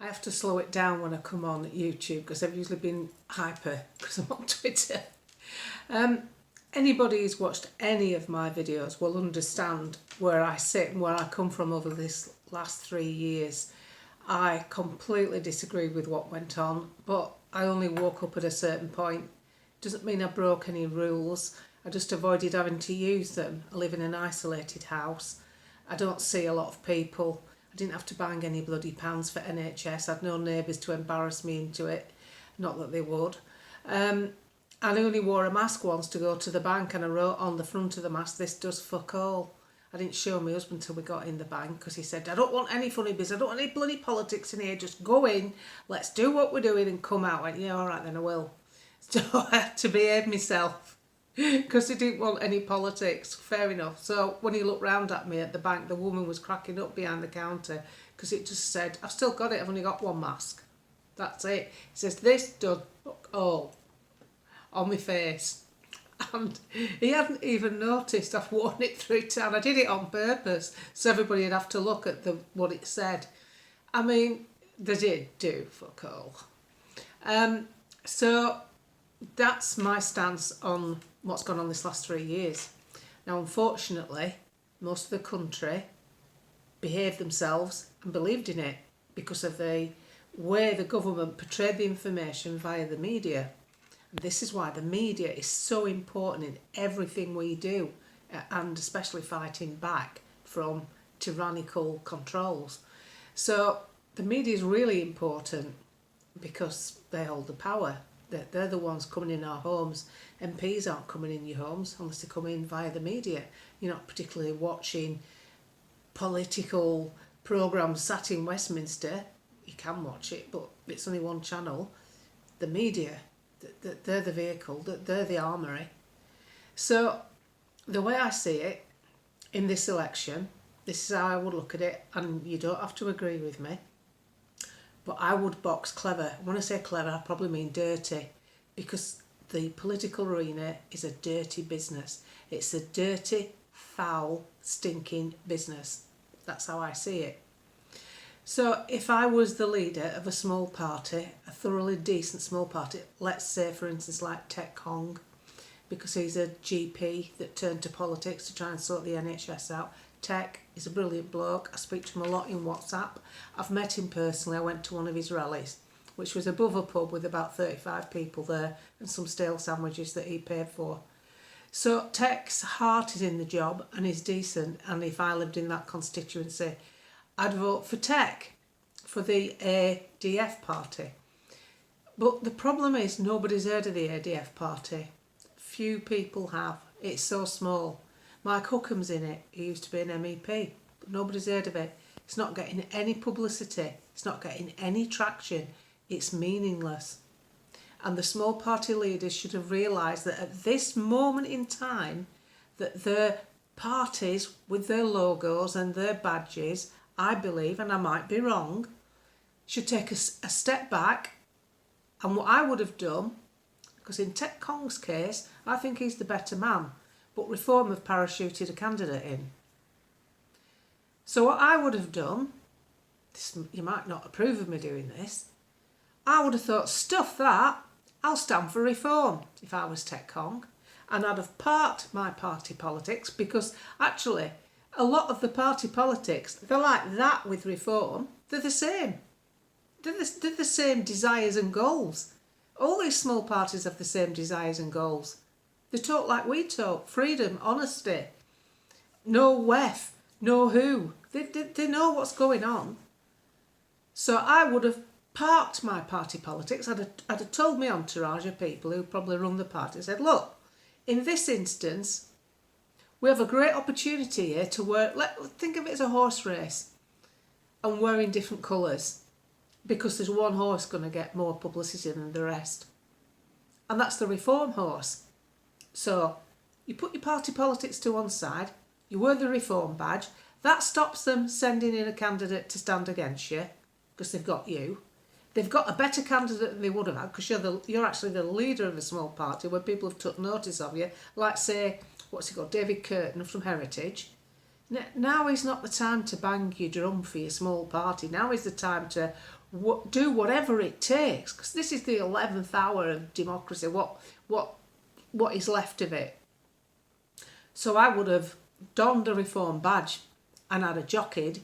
I have to slow it down when I come on YouTube because I've usually been hyper because I'm on Twitter. Anybody who's watched any of my videos will understand where I sit and where I come from over this last 3 years. I completely disagree with what went on, but I only woke up at a certain point. Doesn't mean I broke any rules. I just avoided having to use them. I live in an isolated house. I don't see a lot of people. I didn't have to bang any bloody pans for NHS. I had no neighbours to embarrass me into it. Not that they would. I only wore a mask once to go to the bank, and I wrote on the front of the mask, "This does fuck all." I didn't show my husband till we got in the bank because he said, "I don't want any funny business. I don't want any bloody politics in here. Just go in, let's do what we're doing and come out." I went, "Yeah, all right then, I will." So I had to behave myself because he didn't want any politics. Fair enough. So when he looked round at me at the bank, the woman was cracking up behind the counter because it just said, "I've still got it. I've only got one mask. That's it." It says, "This does fuck all," on my face. And he hadn't even noticed I've worn it 3 times. I did it on purpose so everybody would have to look at what it said. I mean, they did do fuck all. So that's my stance on what's gone on this last 3 years. Now, unfortunately, most of the country behaved themselves and believed in it because of the way the government portrayed the information via the media. And this is why the media is so important in everything we do, and especially fighting back from tyrannical controls. So the media is really important because they hold the power. They're the ones coming in our homes. MPs aren't coming in your homes unless they come in via the media. You're not particularly watching political programmes sat in Westminster. You can watch it, but it's only one channel. The media, they're the vehicle, they're the armoury. So the way I see it in this election, this is how I would look at it, and you don't have to agree with me, but I would box clever. When I say clever, I probably mean dirty, because the political arena is a dirty business. It's a dirty, foul, stinking business. That's how I see it. So if I was the leader of a small party, a thoroughly decent small party, let's say for instance like Tek Hong, because he's a GP that turned to politics to try and sort the NHS out. Tek is a brilliant bloke. I speak to him a lot in WhatsApp. I've met him personally. I went to one of his rallies, which was above a pub with about 35 people there and some stale sandwiches that he paid for. So Tek's heart is in the job and he's decent, and if I lived in that constituency, I'd vote for Tek, for the ADF party. But the problem is nobody's heard of the ADF party. Few people have. It's so small. Mike Huckam's in it. He used to be an MEP, but nobody's heard of it. It's not getting any publicity. It's not getting any traction. It's meaningless. And the small party leaders should have realised that at this moment in time, that their parties with their logos and their badges, I believe, and I might be wrong, should take a step back. And what I would have done, because in Tek Hong's case, I think he's the better man, but Reform have parachuted a candidate in. So what I would have done, you might not approve of me doing this, I would have thought, stuff that, I'll stand for Reform if I was Tek Hong. And I'd have parked my party politics, because actually a lot of the party politics, they're like that with Reform. They're the same. They're the same desires and goals. All these small parties have the same desires and goals. They talk like we talk. Freedom, honesty, no wef, no who. They know what's going on. So I would have parked my party politics. I'd have told my entourage of people who probably run the party, said, look, in this instance, we have a great opportunity here to work. Think of it as a horse race and wearing different colours, because there's one horse going to get more publicity than the rest. And that's the Reform horse. So you put your party politics to one side, you wear the Reform badge. That stops them sending in a candidate to stand against you, because they've got you. They've got a better candidate than they would have had, because you're actually the leader of a small party where people have took notice of you. Like, say, what's he called, David Curtin from Heritage. Now is not the time to bang your drum for your small party. Now is the time to do whatever it takes, because this is the 11th hour of democracy. What is left of it? So I would have donned a Reform badge and had a jockeyed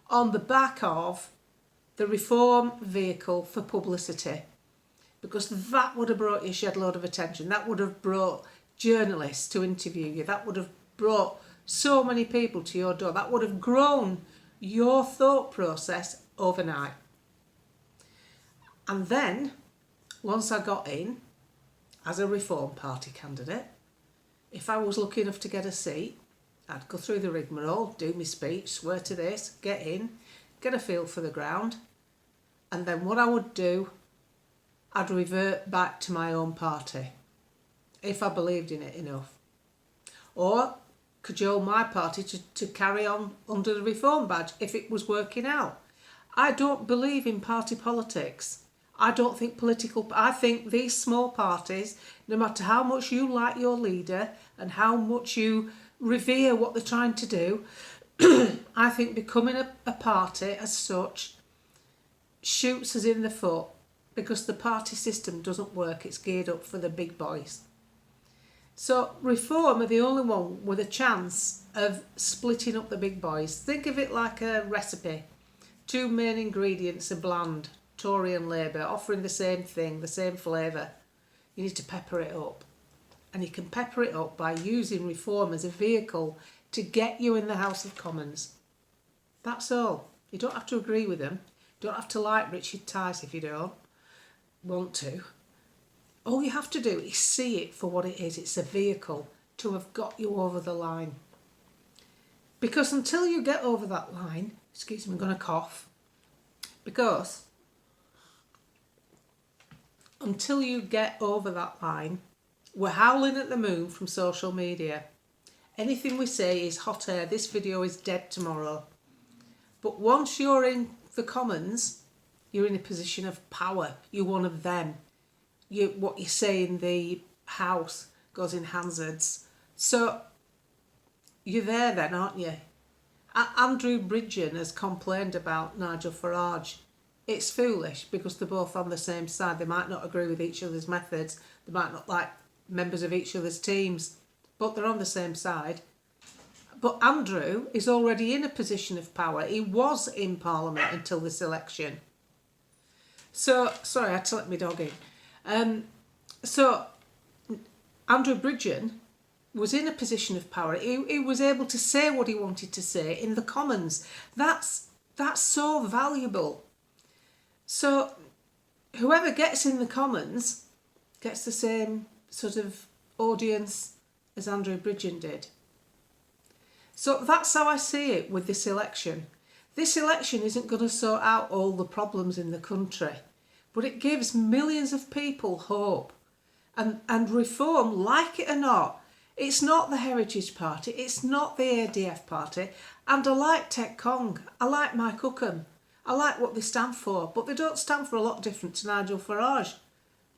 on the back of the Reform vehicle for publicity, because that would have brought you a shed load of attention. That would have brought journalists to interview you. That would have brought so many people to your door. That would have grown your thought process overnight. And then, once I got in as a Reform Party candidate, if I was lucky enough to get a seat, I'd go through the rigmarole, do my speech, swear to this, get in, get a feel for the ground, and then what I would do, I'd revert back to my own party, if I believed in it enough. Or cajole my party to carry on under the Reform badge if it was working out. I don't believe in party politics. I don't think I think these small parties, no matter how much you like your leader and how much you revere what they're trying to do, I think becoming a party as such shoots us in the foot, because the party system doesn't work. It's geared up for the big boys. So Reform are the only one with a chance of splitting up the big boys. Think of it like a recipe. 2 main ingredients are bland, Tory and Labour, offering the same thing, the same flavour. You need to pepper it up. And you can pepper it up by using Reform as a vehicle to get you in the House of Commons. That's all. You don't have to agree with them. You don't have to like Richard Tice if you don't want to. All you have to do is see it for what it is. It's a vehicle to have got you over the line. Because until you get over that line, excuse me, I'm going to cough. Because until you get over that line, we're howling at the moon from social media. Anything we say is hot air. This video is dead tomorrow. But once you're in the Commons, you're in a position of power. You're one of them. What you say in the House goes in Hansards. So you're there then, aren't you? Andrew Bridgen has complained about Nigel Farage. It's foolish because they're both on the same side. They might not agree with each other's methods. They might not like members of each other's teams, but they're on the same side. But Andrew is already in a position of power. He was in Parliament until this election. So, sorry, I had to let my dog in. So, Andrew Bridgen was in a position of power. He was able to say what he wanted to say in the Commons. That's so valuable. So, whoever gets in the Commons gets the same sort of audience as Andrew Bridgen did. So that's how I see it with this election. This election isn't going to sort out all the problems in the country, but it gives millions of people hope. And Reform, like it or not, it's not the Heritage Party, it's not the ADF Party, and I like Ted Kong, I like Mike Hookham, I like what they stand for, but they don't stand for a lot different to Nigel Farage.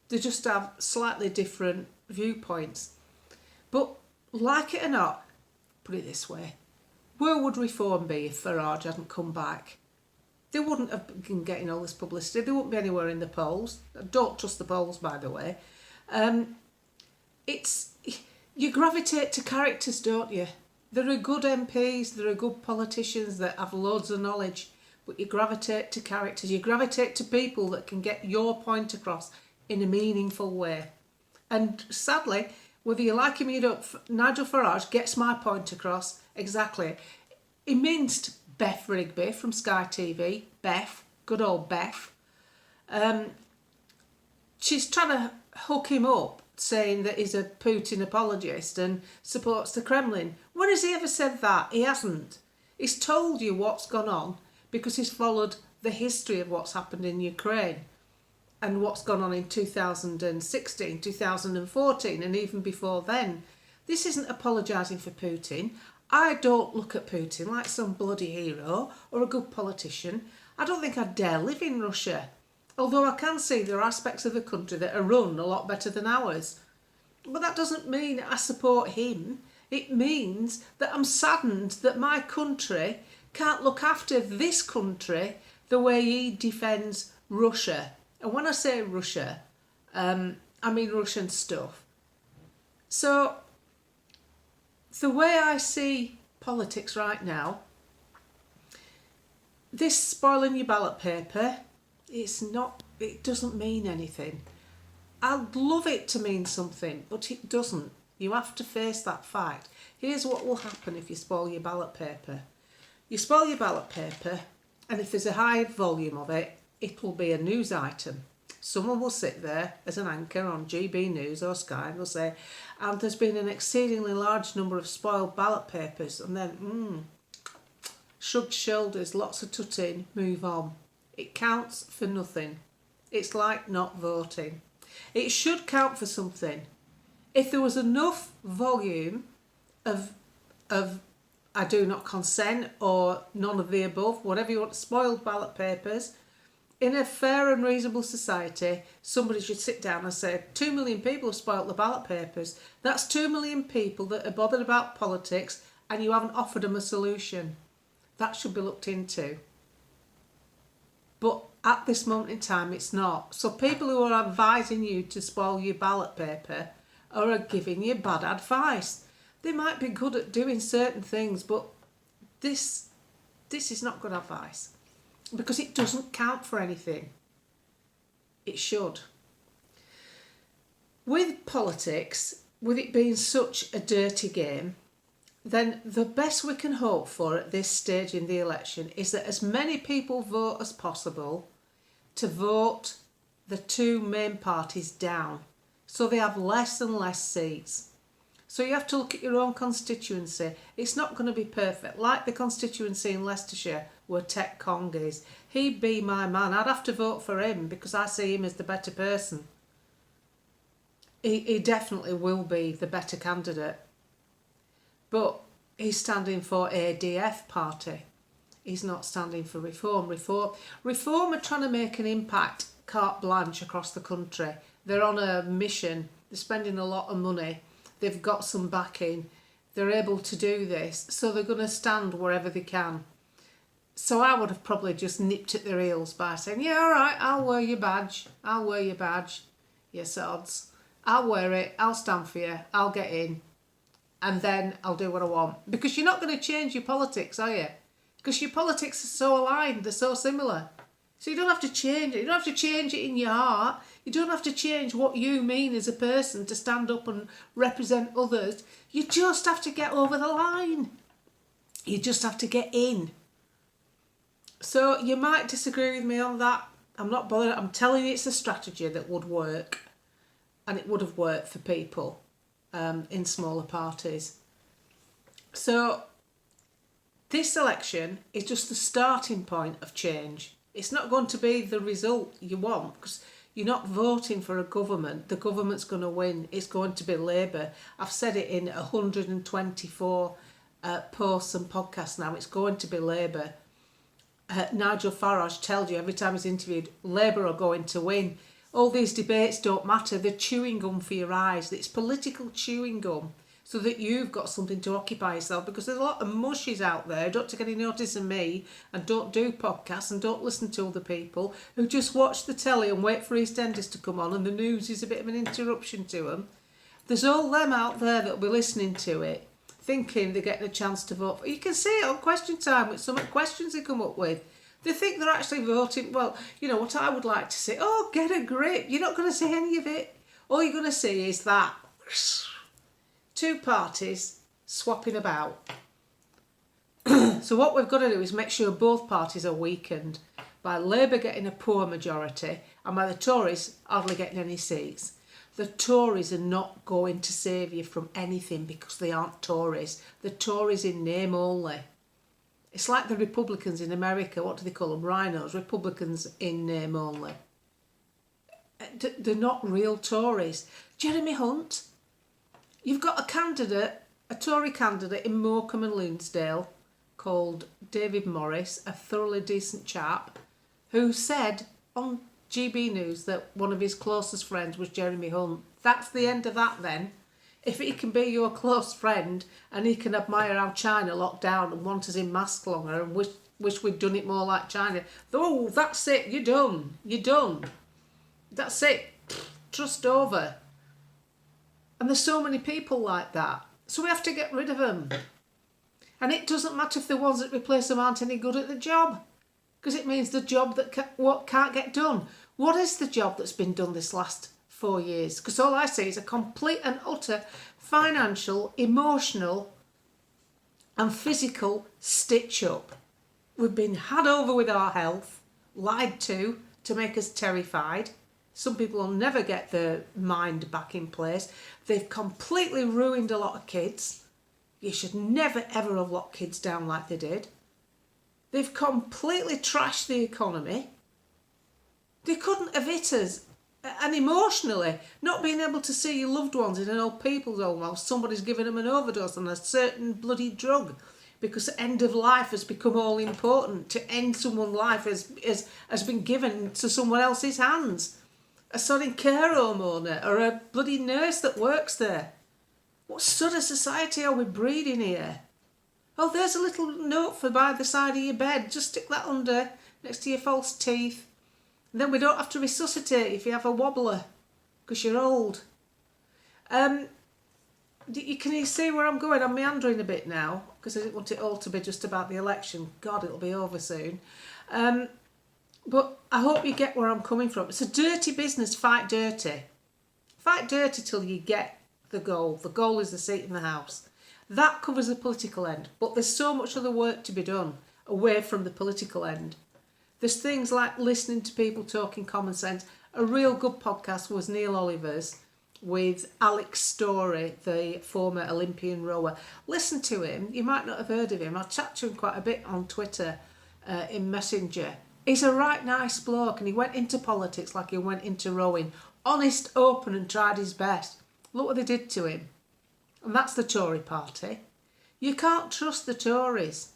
They just have slightly different viewpoints. But like it or not, put it this way, where would Reform be if Farage hadn't come back? They wouldn't have been getting all this publicity. They wouldn't be anywhere in the polls. I don't trust the polls, by the way. You gravitate to characters, don't you? There are good MPs, there are good politicians that have loads of knowledge, but you gravitate to characters. You gravitate to people that can get your point across in a meaningful way. And sadly, whether you like him or you don't, Nigel Farage gets my point across exactly. He minced Beth Rigby from Sky TV. Beth, good old Beth. She's trying to hook him up, saying that he's a Putin apologist and supports the Kremlin. When has he ever said that? He hasn't. He's told you what's gone on because he's followed the history of what's happened in Ukraine and what's gone on in 2016, 2014 and even before then. This isn't apologising for Putin. I don't look at Putin like some bloody hero or a good politician. I don't think I'd dare live in Russia. Although I can see there are aspects of the country that are run a lot better than ours. But that doesn't mean I support him. It means that I'm saddened that my country can't look after this country the way he defends Russia. And when I say Russia, I mean Russian stuff. So the way I see politics right now, this spoiling your ballot paper, it doesn't mean anything. I'd love it to mean something, but it doesn't. You have to face that fact. Here's what will happen if you spoil your ballot paper. You spoil your ballot paper, and if there's a high volume of it, it will be a news item. Someone will sit there as an anchor on GB News or Sky and they'll say, and there's been an exceedingly large number of spoiled ballot papers, and then, shrugged shoulders, lots of tutting, move on. It counts for nothing. It's like not voting. It should count for something. If there was enough volume of I do not consent or none of the above, whatever you want, spoiled ballot papers, in a fair and reasonable society, somebody should sit down and say, 2 million people have spoilt the ballot papers. That's 2 million people that are bothered about politics and you haven't offered them a solution. That should be looked into. But at this moment in time, it's not. So people who are advising you to spoil your ballot paper are giving you bad advice. They might be good at doing certain things, but this is not good advice because it doesn't count for anything. It should. With politics, with it being such a dirty game, then the best we can hope for at this stage in the election is that as many people vote as possible to vote the two main parties down, so they have less and less seats. So you have to look at your own constituency. It's not going to be perfect. Like the constituency in Leicestershire where Ted Kong is. He'd be my man. I'd have to vote for him because I see him as the better person. He definitely will be the better candidate. But he's standing for ADF party. He's not standing for Reform. Reform are trying to make an impact carte blanche across the country. They're on a mission. They're spending a lot of money. They've got some backing. They're able to do this. So they're going to stand wherever they can. So I would have probably just nipped at their heels by saying, yeah, all right, I'll wear your badge. I'll wear your badge. You sods. I'll wear it. I'll stand for you. I'll get in. And then I'll do what I want. Because you're not going to change your politics, are you? Because your politics are so aligned. They're so similar. So you don't have to change it. You don't have to change it in your heart. You don't have to change what you mean as a person to stand up and represent others. You just have to get over the line. You just have to get in. So you might disagree with me on that. I'm not bothered. I'm telling you it's a strategy that would work. And it would have worked for people in smaller parties. So this election is just the starting point of change. It's not going to be the result you want because you're not voting for a government. The government's going to win. It's going to be Labour. I've said it in 124 posts and podcasts now. It's going to be Labour. Nigel Farage tells you every time he's interviewed, Labour are going to win. All these debates don't matter. They're chewing gum for your eyes. It's political chewing gum so that you've got something to occupy yourself because there's a lot of mushies out there who don't take any notice of me and don't do podcasts and don't listen to other people who just watch the telly and wait for EastEnders to come on and the news is a bit of an interruption to them. There's all them out there that'll be listening to it thinking they're getting a chance to vote. You can see it on Question Time with some of the questions they come up with. They think they're actually voting. Well, you know what I would like to say? Oh, get a grip. You're not going to see any of it. All you're going to see is that two parties swapping about. So what we've got to do is make sure both parties are weakened by Labour getting a poor majority and by the Tories hardly getting any seats. The Tories are not going to save you from anything because they aren't Tories. The Tories in name only. It's like the Republicans in America. What do they call them? Rhinos. Republicans in name only. They're not real Tories. Jeremy Hunt. You've got a candidate, a Tory candidate in Morecambe and Lunesdale called David Morris, a thoroughly decent chap, who said on GB News that one of his closest friends was Jeremy Hunt. That's the end of that then. If he can be your close friend and he can admire how China locked down and want us in masks longer and wish we'd done it more like China. Oh, that's it, you're done. You're done. That's it. Trust over. And there's so many people like that. So we have to get rid of them. And it doesn't matter if the ones that replace them aren't any good at the job. Because it means the job that can't get done. What is the job that's been done this last 4 years? Because all I see is a complete and utter financial, emotional and physical stitch up. We've been had over with our health, lied to make us terrified. Some people will never get their mind back in place. They've completely ruined a lot of kids. You should never ever have locked kids down like they did. They've completely trashed the economy. They couldn't have hit us. And emotionally, not being able to see your loved ones in an old people's home while somebody's giving them an overdose on a certain bloody drug, because the end of life has become all important. To end someone's life has been given to someone else's hands. A sodding care home owner or a bloody nurse that works there. What sort of society are we breeding here? Oh, there's a little note for by the side of your bed. Just stick that under next to your false teeth. And then we don't have to resuscitate if you have a wobbler because you're old. Can you see where I'm going? I'm meandering a bit now because I didn't want it all to be just about the election. God, it'll be over soon. But I hope you get where I'm coming from. It's a dirty business. Fight dirty. Fight dirty till you get the goal. The goal is the seat in the House. That covers the political end. But there's so much other work to be done away from the political end. There's things like listening to people talking common sense. A real good podcast was Neil Oliver's with Alex Story, the former Olympian rower. Listen to him. You might not have heard of him. I chat to him quite a bit on Twitter in Messenger. He's a right nice bloke, and he went into politics like he went into rowing. Honest, open, and tried his best. Look what they did to him. And that's the Tory party. You can't trust the Tories.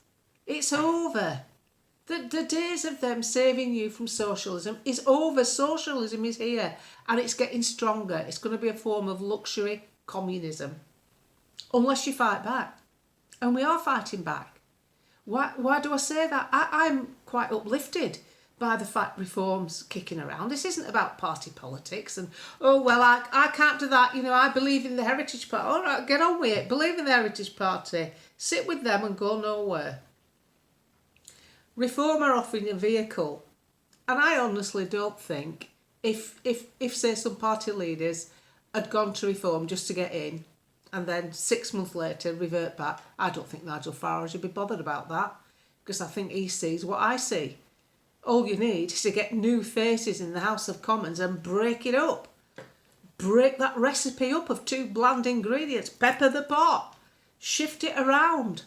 It's over. The days of them saving you from socialism is over. Socialism is here, and it's getting stronger. It's going to be a form of luxury communism. Unless you fight back. And we are fighting back. Why do I say that? I'm quite uplifted by the fact reform's kicking around. This isn't about party politics and, oh, well, I can't do that. You know, I believe in the Heritage Party. All right, get on with it. Believe in the Heritage Party. Sit with them and go nowhere. Reform are offering a vehicle. And I honestly don't think if say, some party leaders had gone to Reform just to get in, and then 6 months later revert back, I don't think Nigel Farage would be bothered about that, because I think he sees what I see. All you need is to get new faces in the House of Commons and break it up. Break that recipe up of 2 bland ingredients, pepper the pot, shift it around.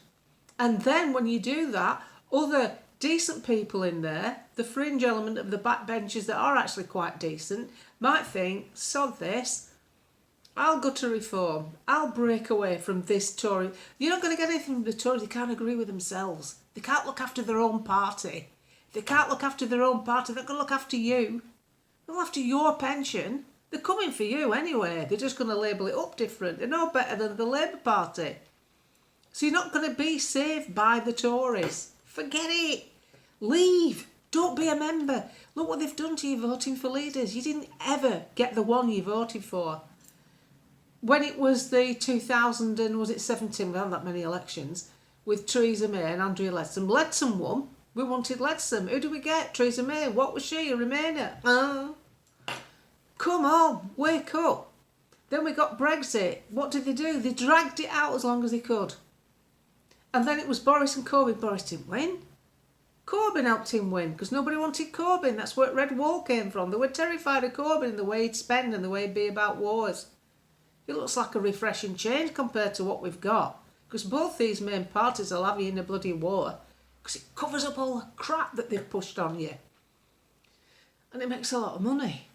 And then when you do that, other decent people in there, the fringe element of the backbenchers that are actually quite decent, might think, sod this, I'll go to Reform. I'll break away from this Tory. You're not going to get anything from the Tories. They can't agree with themselves. They can't look after their own party. If they can't look after their own party, they're going to look after you. They'll look after your pension. They're coming for you anyway. They're just going to label it up different. They're no better than the Labour Party. So you're not going to be saved by the Tories. Forget it. Leave. Don't be a member. Look what they've done to you voting for leaders. You didn't ever get the one you voted for. When it was the 2017, we had that many elections, with Theresa May and Andrea Leadsom. Leadsom won. We wanted Leadsom. Who do we get? Theresa May. What was she? A Remainer. Come on, wake up. Then we got Brexit. What did they do? They dragged it out as long as they could. And then it was Boris and Corbyn. Boris didn't win. Corbyn helped him win because nobody wanted Corbyn. That's where Red Wall came from. They were terrified of Corbyn and the way he'd spend and the way he'd be about wars. It looks like a refreshing change compared to what we've got. Because both these main parties will have you in a bloody war. Because it covers up all the crap that they've pushed on you. And it makes a lot of money.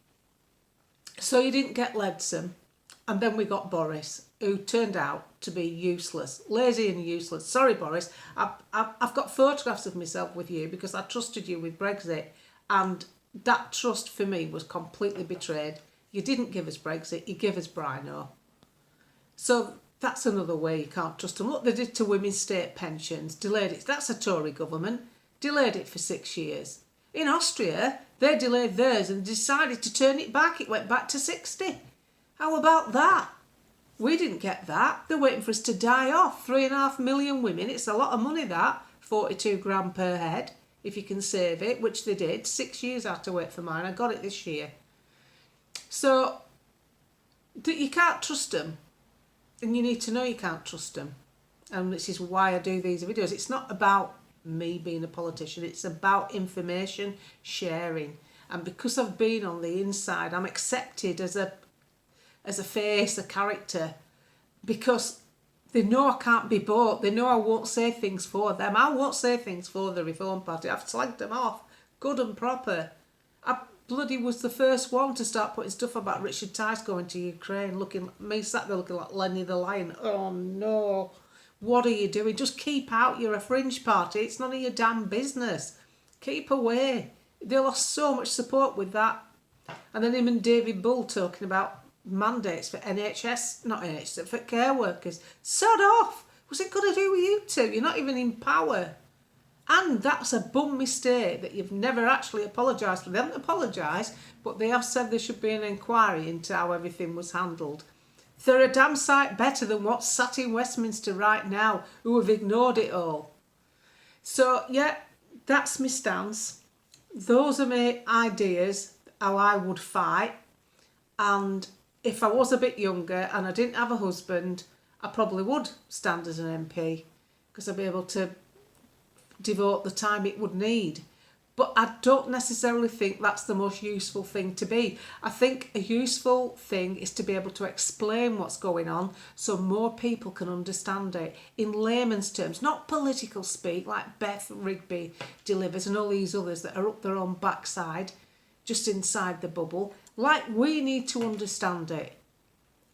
So you didn't get Leadsom. And then we got Boris, who turned out to be useless. Lazy and useless. Sorry, Boris. I've got photographs of myself with you because I trusted you with Brexit. And that trust for me was completely betrayed. You didn't give us Brexit. You gave us Brino. So that's another way you can't trust them. Look, they did to women's state pensions, delayed it. That's a Tory government. delayed it for 6 years. In Austria, they delayed theirs and decided to turn it back. It went back to 60. How about that? We didn't get that. They're waiting for us to die off. 3.5 million women. It's a lot of money, that. 42 grand per head, if you can save it, which they did. 6 years I had to wait for mine. I got it this year. So, you can't trust them. And you need to know you can't trust them. And this is why I do these videos. It's not about me being a politician. It's about information sharing. And because I've been on the inside, I'm accepted as a face, a character, because they know I can't be bought. They know I won't say things for them. I won't say things for the Reform Party. I've slagged them off, good and proper. I bloody was the first one to start putting stuff about Richard Tice going to Ukraine, me sat there looking like Lenny the Lion. Oh no, what are you doing? Just keep out. You're a fringe party. It's none of your damn business. Keep away. They lost so much support with that. And then him and David Bull talking about mandates for for care workers. Sod off. What's it got to do with you two? You're not even in power. And that's a bum mistake that you've never actually apologised for. They haven't apologised, but they have said there should be an inquiry into how everything was handled. They're a damn sight better than what's sat in Westminster right now, who have ignored it all. So, yeah, that's my stance. Those are my ideas, how I would fight. And if I was a bit younger and I didn't have a husband, I probably would stand as an MP, because I'd be able to devote the time it would need. But I don't necessarily think that's the most useful thing to be. I think a useful thing is to be able to explain what's going on so more people can understand it in layman's terms, not political speak like Beth Rigby delivers and all these others that are up their own backside, just inside the bubble. Like, we need to understand it.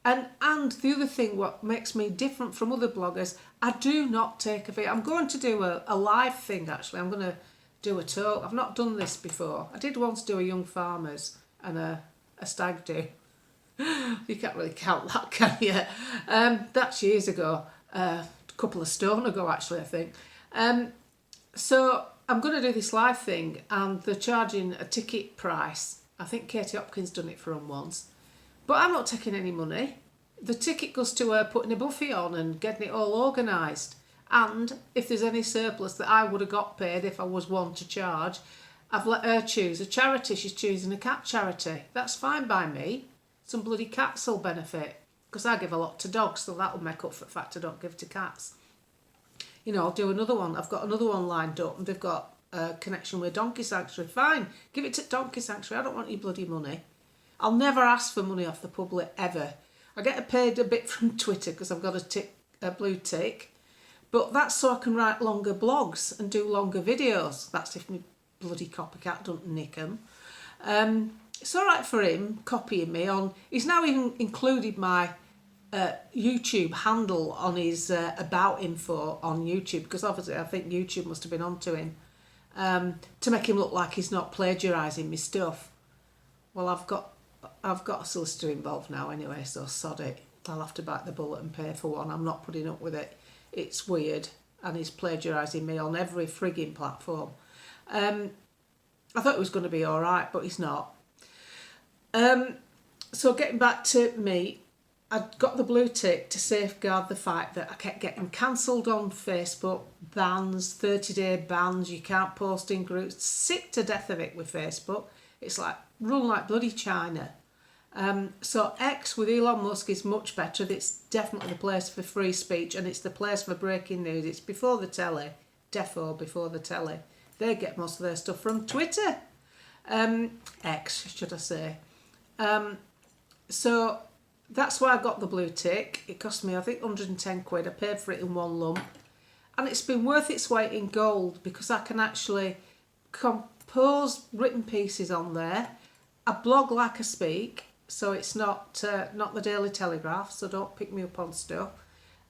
And the other thing, what makes me different from other bloggers, I do not take a video. I'm going to do a live thing, actually. I'm going to do a talk. I've not done this before. I did once do a young farmers and a stag do. You can't really count that, can you? That's years ago. A couple of stone ago, actually, I think. So I'm going to do this live thing, and they're charging a ticket price. I think Katie Hopkins done it for them once. But I'm not taking any money. The ticket goes to her putting a buffet on and getting it all organised. And if there's any surplus that I would have got paid if I was one to charge, I've let her choose a charity. She's choosing a cat charity. That's fine by me. Some bloody cats will benefit, because I give a lot to dogs, so that'll make up for the fact I don't give to cats. You know, I'll do another one. I've got another one lined up, and they've got a connection with Donkey Sanctuary. Fine, give it to Donkey Sanctuary. I don't want your bloody money. I'll never ask for money off the public, ever. I get paid a bit from Twitter because I've got a blue tick. But that's so I can write longer blogs and do longer videos. That's if my bloody copycat doesn't nick them. It's all right for him copying me on. He's now even included my YouTube handle on his about info on YouTube, because obviously I think YouTube must have been onto him to make him look like he's not plagiarising my stuff. Well, I've got a solicitor involved now anyway, so sod it. I'll have to bite the bullet and pay for one. I'm not putting up with it. It's weird, and he's plagiarising me on every frigging platform. I thought it was going to be all right, but he's not. So getting back to me, I got the blue tick to safeguard the fact that I kept getting cancelled on Facebook, bans, 30-day bans, you can't post in groups. Sick to death of it with Facebook. It's like run like bloody China. So X with Elon Musk is much better. It's definitely the place for free speech, and it's the place for breaking news. It's before the telly, defo before the telly. They get most of their stuff from Twitter. X, should I say. So that's why I got the blue tick. It cost me, I think, 110 quid. I paid for it in one lump. And it's been worth its weight in gold, because I can actually compose written pieces on there. I blog like I speak, so it's not the Daily Telegraph, so don't pick me up on stuff.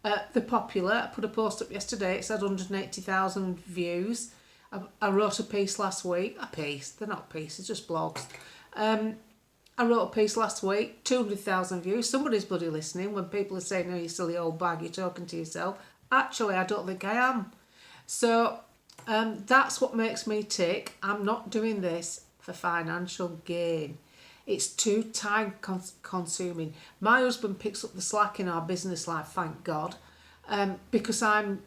They're popular. I put a post up yesterday. It's had 180,000 views. I wrote a piece last week. They're not pieces, just blogs. I wrote a piece last week, 200,000 views. Somebody's bloody listening when people are saying, "Oh, you silly old bag, you're talking to yourself." Actually, I don't think I am. So That's what makes me tick. I'm not doing this for financial gain. It's too time consuming. My husband picks up the slack in our business life, thank God, because I'm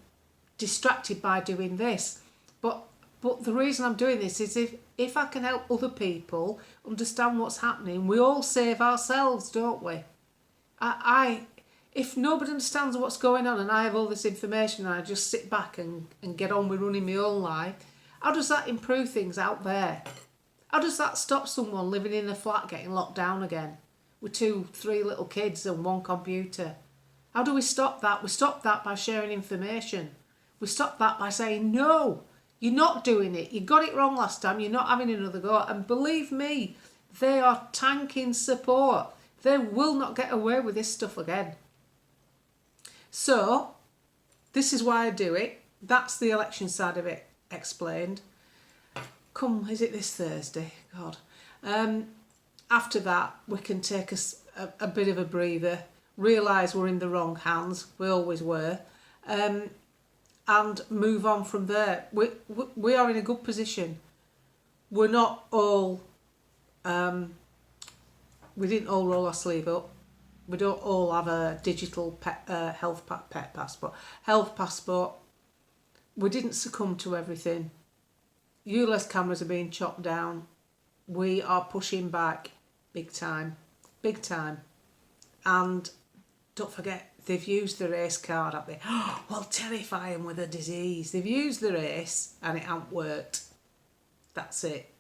distracted by doing this. But the reason I'm doing this is if I can help other people understand what's happening, we all save ourselves, don't we? If nobody understands what's going on and I have all this information and I just sit back and get on with running my own life, how does that improve things out there? How does that stop someone living in a flat getting locked down again with 2, 3 little kids and 1 computer? How do we stop that? We stop that by sharing information. We stop that by saying, no, you're not doing it. You got it wrong last time. You're not having another go. And believe me, they are tanking support. They will not get away with this stuff again. So, this is why I do it. That's the election side of it explained. Is it this Thursday? God. After that, we can take a bit of a breather, realise we're in the wrong hands, we always were, and move on from there. We are in a good position. We're not all, we didn't all roll our sleeve up. We don't all have a digital health passport. We didn't succumb to everything. ULEZ cameras are being chopped down. We are pushing back big time. And don't forget, they've used the race card, haven't they? Well, terrify them with a disease. They've used the race and it hasn't worked. That's it.